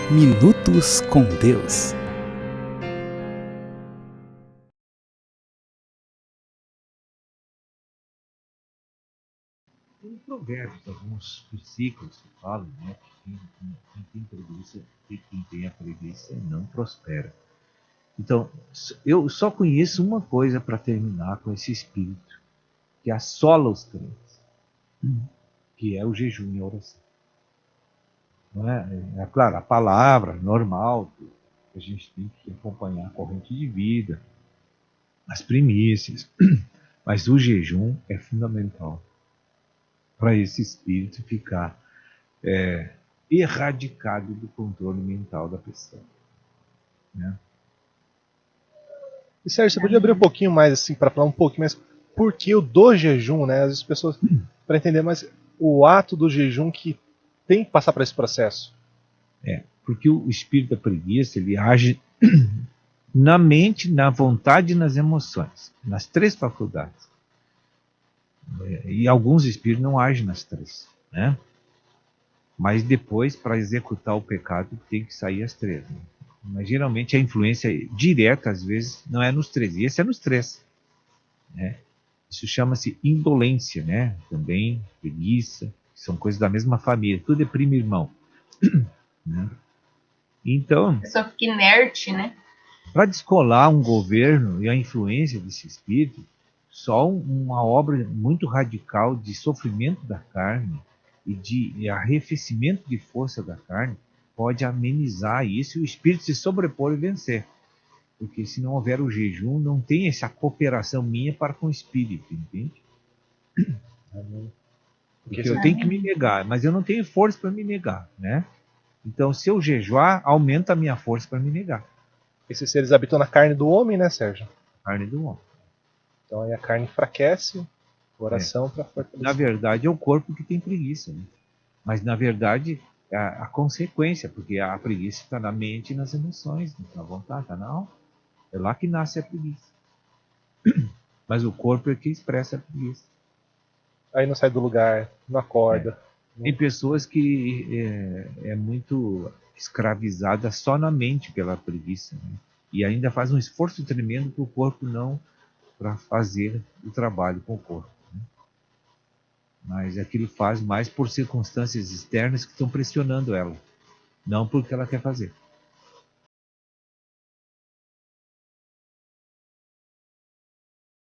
Minutos com Deus. Tem provérbios, alguns versículos que falam, né, que quem tem preguiça e quem tem a preguiça não prospera. Então, eu só conheço uma coisa para terminar com esse espírito, que assola os crentes, que é o jejum e a oração. Não é? É claro, a palavra normal, que a gente tem que acompanhar a corrente de vida, as primícias, mas o jejum é fundamental para esse espírito ficar erradicado do controle mental da pessoa. Né? E Sérgio, você podia abrir um pouquinho mais, assim, para falar um pouquinho mais por que o do jejum, né? As pessoas, para entender mais o ato do jejum que tem que passar por esse processo. Porque o espírito da preguiça, ele age na mente, na vontade e nas emoções, nas três faculdades. E alguns espíritos não agem nas três, né? Mas depois, para executar o pecado, tem que sair as três. Né? Mas geralmente a influência direta, às vezes, não é nos três. E esse é nos três. Né? Isso chama-se indolência, né? Também preguiça, são coisas da mesma família. Tudo é primo e irmão. Né? Então, a pessoa fica inerte, né? para descolar um governo e a influência desse espírito, só uma obra muito radical de sofrimento da carne e de arrefecimento de força da carne pode amenizar isso e o espírito se sobrepor e vencer. Porque se não houver o jejum, não tem essa cooperação minha para com o espírito, entende? Porque eu tenho que me negar, mas eu não tenho força para me negar, né? Então, se eu jejuar, aumenta a minha força para me negar. Esses seres habitam na carne do homem, né, Sérgio? A carne do homem. Então aí a carne enfraquece, oração para fortalecer. Na verdade, é o corpo que tem preguiça, né? Mas, na verdade, é a consequência, porque a preguiça está na mente e nas emoções, na vontade, está na alma. É lá que nasce a preguiça. Mas o corpo é que expressa a preguiça. Aí não sai do lugar, não acorda. Tem pessoas que é muito escravizada só na mente pela preguiça, né? E ainda faz um esforço tremendo para o corpo não, para fazer o trabalho com o corpo. Né? Mas aquilo faz mais por circunstâncias externas que estão pressionando ela, não porque ela quer fazer.